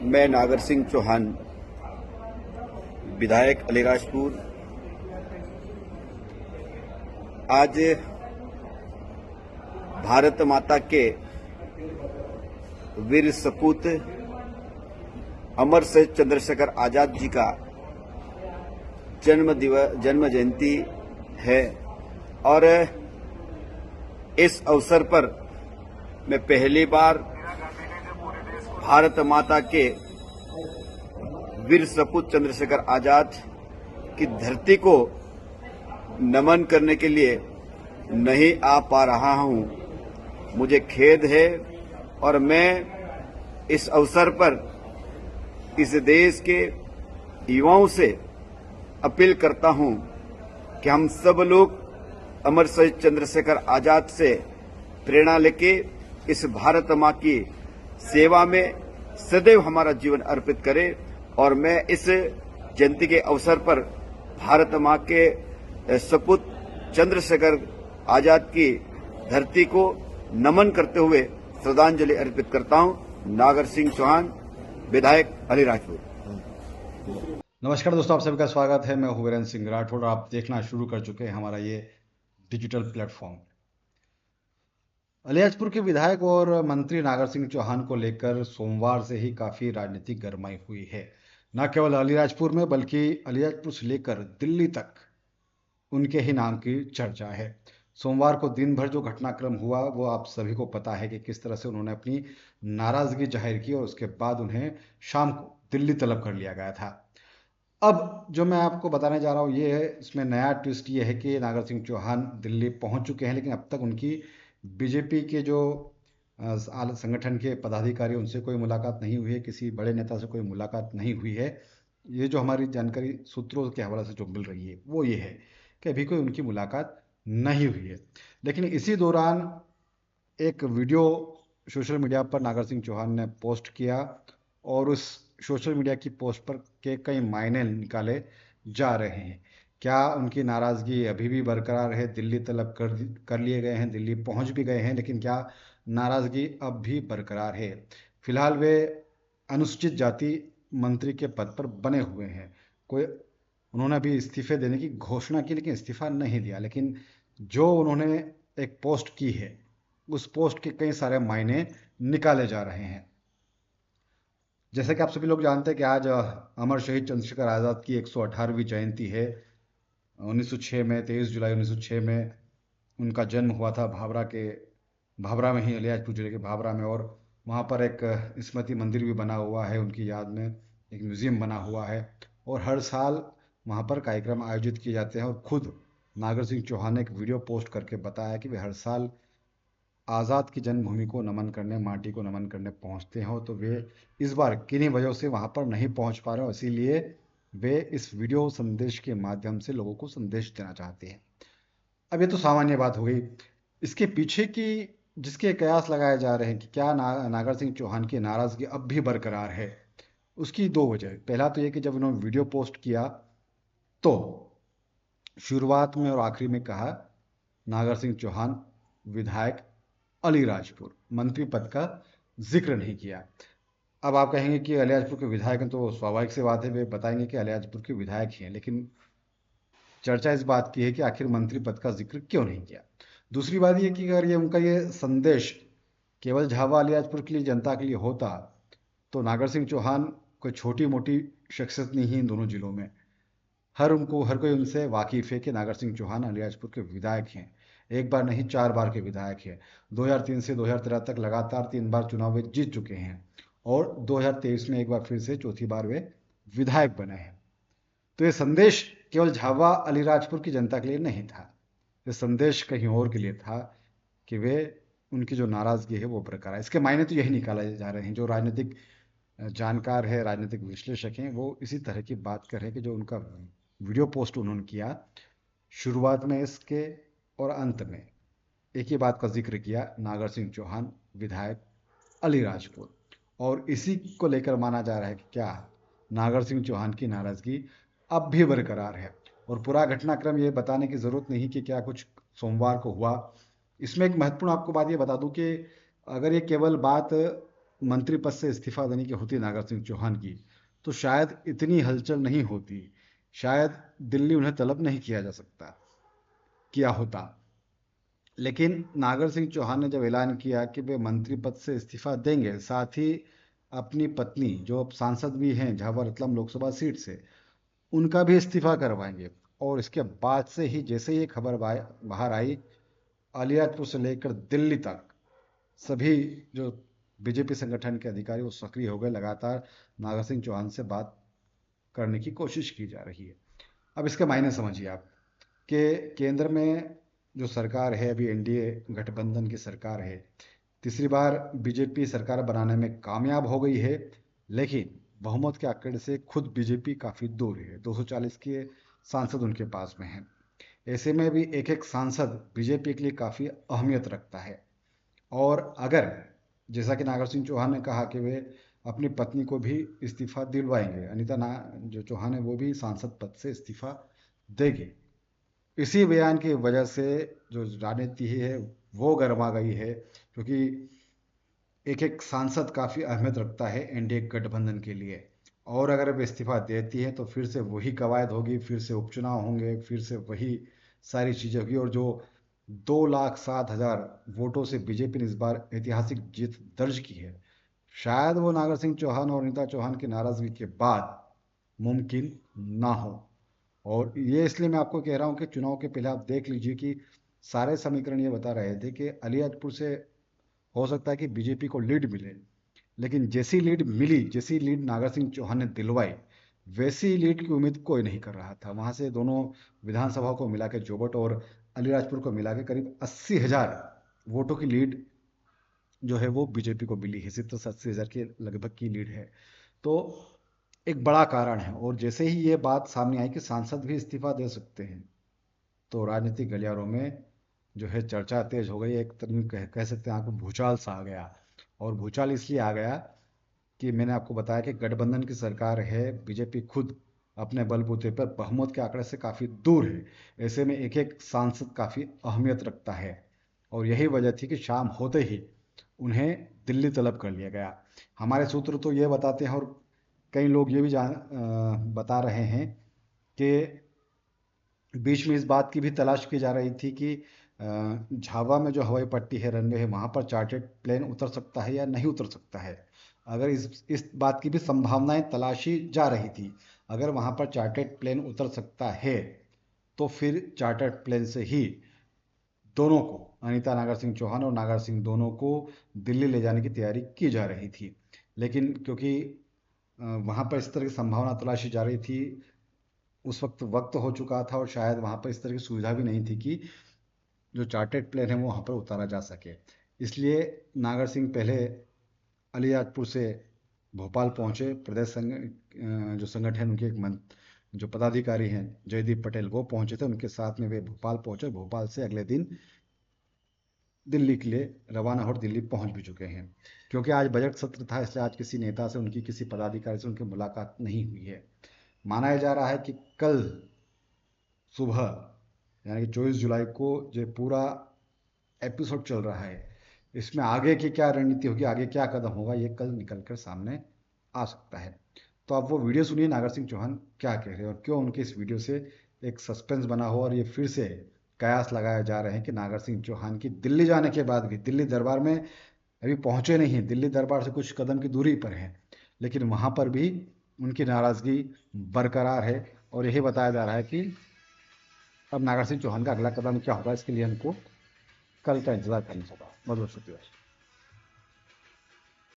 मैं नागर सिंह चौहान, विधायक अलीराजपुर, आज भारत माता के वीर सपूत अमर शहीद चंद्रशेखर आजाद जी का जन्म जयंती है और इस अवसर पर मैं पहली बार भारत माता के वीर सपूत चंद्रशेखर आजाद की धरती को नमन करने के लिए नहीं आ पा रहा हूं। मुझे खेद है और मैं इस अवसर पर इस देश के युवाओं से अपील करता हूं कि हम सब लोग अमर शहीद चंद्रशेखर आजाद से प्रेरणा लेके इस भारत मां की सेवा में सदैव हमारा जीवन अर्पित करें। और मैं इस जयंती के अवसर पर भारत मां के सपूत चंद्रशेखर आजाद की धरती को नमन करते हुए श्रद्धांजलि अर्पित करता हूं। नागर सिंह चौहान, विधायक अलीराजपुर। नमस्कार दोस्तों, आप सभी का स्वागत है। मैं हूं वीरेंद्र सिंह राठौड़। आप देखना शुरू कर चुके हैं हमारा ये डिजिटल प्लेटफॉर्म। अलीराजपुर के विधायक और मंत्री नागर सिंह चौहान को लेकर सोमवार से ही काफी राजनीतिक गरमाई हुई है। न केवल अलीराजपुर में बल्कि अलीराजपुर से लेकर दिल्ली तक उनके ही नाम की चर्चा है। सोमवार को दिन भर जो घटनाक्रम हुआ वो आप सभी को पता है कि किस तरह से उन्होंने अपनी नाराजगी जाहिर की और उसके बाद उन्हें शाम को दिल्ली तलब कर लिया गया था। अब जो मैं आपको बताने जा रहा हूँ ये है, इसमें नया ट्विस्ट ये है कि नागर सिंह चौहान दिल्ली पहुंच चुके हैं, लेकिन अब तक उनकी बीजेपी के जो संगठन के पदाधिकारी उनसे कोई मुलाकात नहीं हुई है, किसी बड़े नेता से कोई मुलाकात नहीं हुई है। ये जो हमारी जानकारी सूत्रों के हवाले से जो मिल रही है वो ये है कि अभी कोई उनकी मुलाकात नहीं हुई है। लेकिन इसी दौरान एक वीडियो सोशल मीडिया पर नागर सिंह चौहान ने पोस्ट किया और उस सोशल मीडिया की पोस्ट पर के कई मायने निकाले जा रहे हैं। क्या उनकी नाराजगी अभी भी बरकरार है? दिल्ली तलब कर लिए गए हैं, दिल्ली पहुंच भी गए हैं, लेकिन क्या नाराजगी अब भी बरकरार है? फिलहाल वे अनुसूचित जाति मंत्री के पद पर बने हुए हैं। कोई उन्होंने अभी इस्तीफे देने की घोषणा की, लेकिन इस्तीफा नहीं दिया। लेकिन जो उन्होंने एक पोस्ट की है उस पोस्ट के कई सारे मायने निकाले जा रहे हैं। जैसे कि आप सभी लोग जानते हैं कि आज अमर शहीद चंद्रशेखर आज़ाद की 118वीं जयंती है। 1906 में 23 जुलाई 1906 में उनका जन्म हुआ था भाभरा में ही, अलीराजपुर जिले के भाभरा में। और वहाँ पर एक स्मृति मंदिर भी बना हुआ है उनकी याद में, एक म्यूजियम बना हुआ है और हर साल वहाँ पर कार्यक्रम आयोजित किए जाते हैं। और खुद नागर सिंह चौहान ने एक वीडियो पोस्ट करके बताया कि वे हर साल आज़ाद की जन्मभूमि को नमन करने, माटी को नमन करने पहुंचते हो, तो वे इस बार किन्हीं वजहों से वहां पर नहीं पहुंच पा रहे हो, इसीलिए वे इस वीडियो संदेश के माध्यम से लोगों को संदेश देना चाहते हैं। अब ये तो सामान्य बात हो गई। इसके पीछे की जिसके कयास लगाए जा रहे हैं कि क्या नागर सिंह चौहान की नाराजगी अब भी बरकरार है, उसकी दो वजह। पहला तो ये कि जब उन्होंने वीडियो पोस्ट किया तो शुरुआत में और आखिरी में कहा नागर सिंह चौहान विधायक अलीराजपुर, मंत्री पद का जिक्र नहीं किया। अब आप कहेंगे कि अलीराजपुर के विधायक हैं, तो स्वाभाविक सी बात है वे बताएंगे कि अलीराजपुर के विधायक ही हैं, लेकिन चर्चा इस बात की है कि आखिर मंत्री पद का जिक्र क्यों नहीं किया। दूसरी बात यह कि अगर ये उनका ये संदेश केवल झावा अलीराजपुर के लिए, जनता के लिए होता तो नागर सिंह चौहान कोई छोटी मोटी शख्सियत नहीं है इन दोनों जिलों में। हर कोई उनसे वाकिफ है कि नागर सिंह चौहान अलीराजपुर के विधायक हैं। एक बार नहीं 4 बार के विधायक हैं। 2003 से 2013 तक लगातार 3 बार चुनाव वे जीत चुके हैं और 2023 में एक बार फिर से चौथी बार वे विधायक बने हैं। तो ये संदेश केवल झावा अलीराजपुर की जनता के लिए नहीं था, ये संदेश कहीं और के लिए था कि वे उनकी जो नाराजगी है वो बरकरार है। इसके मायने तो यही निकाले जा रहे हैं। जो राजनीतिक जानकार है, राजनीतिक विश्लेषक हैं, वो इसी तरह की बात कर रहे हैं कि जो उनका वीडियो पोस्ट उन्होंने किया शुरुआत में इसके और अंत में एक ही बात का जिक्र किया, नागर सिंह चौहान विधायक अलीराजपुर। और इसी को लेकर माना जा रहा है कि क्या नागर सिंह चौहान की नाराजगी अब भी बरकरार है। और पूरा घटनाक्रम ये बताने की जरूरत नहीं कि क्या कुछ सोमवार को हुआ। इसमें एक महत्वपूर्ण आपको बात ये बता दूं कि अगर ये केवल बात मंत्री पद से इस्तीफा देने की होती नागर सिंह चौहान की, तो शायद इतनी हलचल नहीं होती, शायद दिल्ली उन्हें तलब नहीं किया होता। लेकिन नागर सिंह चौहान ने जब ऐलान किया कि वे मंत्री पद से इस्तीफा देंगे, साथ ही अपनी पत्नी जो अब सांसद भी हैं झाबुआ रतलाम लोकसभा सीट से, उनका भी इस्तीफा करवाएंगे। और इसके बाद से ही जैसे ही ये खबर बाहर आई, अलियाजपुर से लेकर दिल्ली तक सभी जो बीजेपी संगठन के अधिकारी वो सक्रिय हो गए। लगातार नागर सिंह चौहान से बात करने की कोशिश की जा रही है। अब इसके मायने समझिए आप कि केंद्र में जो सरकार है, अभी एनडीए गठबंधन की सरकार है, तीसरी बार बीजेपी सरकार बनाने में कामयाब हो गई है, लेकिन बहुमत के आंकड़े से खुद बीजेपी काफ़ी दूर है। 240 के सांसद उनके पास में हैं। ऐसे में भी एक एक सांसद बीजेपी के लिए काफ़ी अहमियत रखता है। और अगर जैसा कि नागर सिंह चौहान ने कहा कि वे अपनी पत्नी को भी इस्तीफा दिलवाएंगे, अनिता ना जो चौहान है वो भी सांसद पद से इस्तीफा देगी, इसी बयान की वजह से जो राजनीति है वो गर्मा गई है, क्योंकि एक एक सांसद काफ़ी अहमियत रखता है एनडीए गठबंधन के लिए। और अगर वे इस्तीफा देती है तो फिर से वही कवायद होगी, फिर से उपचुनाव होंगे, फिर से वही सारी चीज़ें होगी। और जो 2,07,000 वोटों से बीजेपी ने इस बार ऐतिहासिक जीत दर्ज की है, शायद वो नागर सिंह चौहान और अनिता चौहान की नाराजगी के बाद मुमकिन ना हो। और ये इसलिए मैं आपको कह रहा हूँ कि चुनाव के पहले आप देख लीजिए कि सारे समीकरण ये बता रहे थे कि अलियाजपुर से हो सकता है कि बीजेपी को लीड मिले, लेकिन जैसी लीड मिली, जैसी लीड नागर सिंह चौहान ने दिलवाई, वैसी लीड की उम्मीद कोई नहीं कर रहा था। वहां से दोनों विधानसभा को मिला के, जोबट और अलीराजपुर को मिला के, करीब 80,000 वोटों की लीड जो है वो बीजेपी को मिली है। 70 से 80,000 के लगभग की लीड है। तो एक बड़ा कारण है। और जैसे ही ये बात सामने आई कि सांसद भी इस्तीफा दे सकते हैं, तो राजनीतिक गलियारों में जो है चर्चा तेज हो गई। एक तरह कह सकते हैं आपको भूचाल सा आ गया। और भूचाल इसलिए आ गया कि मैंने आपको बताया कि गठबंधन की सरकार है, बीजेपी खुद अपने बलबूते पर बहुमत के आंकड़े से काफ़ी दूर है। ऐसे में एक एक सांसद काफ़ी अहमियत रखता है। और यही वजह थी कि शाम होते ही उन्हें दिल्ली तलब कर लिया गया। हमारे सूत्र तो ये बताते हैं, और कई लोग ये भी बता रहे हैं कि बीच में इस बात की भी तलाश की जा रही थी कि झावा में जो हवाई पट्टी है, रनवे है, वहाँ पर चार्टर्ड प्लेन उतर सकता है या नहीं उतर सकता है। अगर इस बात की भी संभावनाएं तलाशी जा रही थी। अगर वहाँ पर चार्टर्ड प्लेन उतर सकता है तो फिर चार्टर्ड प्लेन से ही दोनों को, अनीता नागर सिंह चौहान और नागर सिंह दोनों को दिल्ली ले जाने की तैयारी की जा रही थी। लेकिन क्योंकि वहाँ पर इस तरह की संभावना तलाशी जा रही थी, उस वक्त हो चुका था, और शायद वहाँ पर इस तरह की सुविधा भी नहीं थी कि जो चार्टर्ड प्लेन है वो वहाँ पर उतारा जा सके। इसलिए नागर सिंह पहले अलीराजपुर से भोपाल पहुँचे। प्रदेश जो संगठन उनके जो पदाधिकारी हैं जयदीप पटेल, वो पहुँचे थे। उनके साथ में वे भोपाल पहुँचे। भोपाल से अगले दिन दिल्ली के लिए रवाना हो, दिल्ली पहुँच भी चुके हैं। क्योंकि आज बजट सत्र था, इसलिए आज किसी नेता से, उनकी किसी पदाधिकारी से उनकी मुलाकात नहीं हुई है। माना जा रहा है कि कल सुबह यानी कि 24 जुलाई को जो पूरा एपिसोड चल रहा है, इसमें आगे की क्या रणनीति होगी, आगे क्या कदम होगा, ये कल निकल कर सामने आ सकता है। तो आप वो वीडियो सुनिए, नागर सिंह चौहान क्या कह रहे हैं और क्यों उनके इस वीडियो से एक सस्पेंस बना हो, और ये फिर से कयास लगाए जा रहे हैं कि नागर सिंह चौहान की दिल्ली जाने के बाद भी, दिल्ली दरबार में अभी पहुंचे नहीं हैं, दिल्ली दरबार से कुछ कदम की दूरी पर हैं, लेकिन वहां पर भी उनकी नाराजगी बरकरार है। और यही बताया जा रहा है कि अब नागर सिंह चौहान का अगला कदम क्या होगा, इसके लिए हमको कल का इंतजार करना होगा। बहुत बहुत शुक्रिया।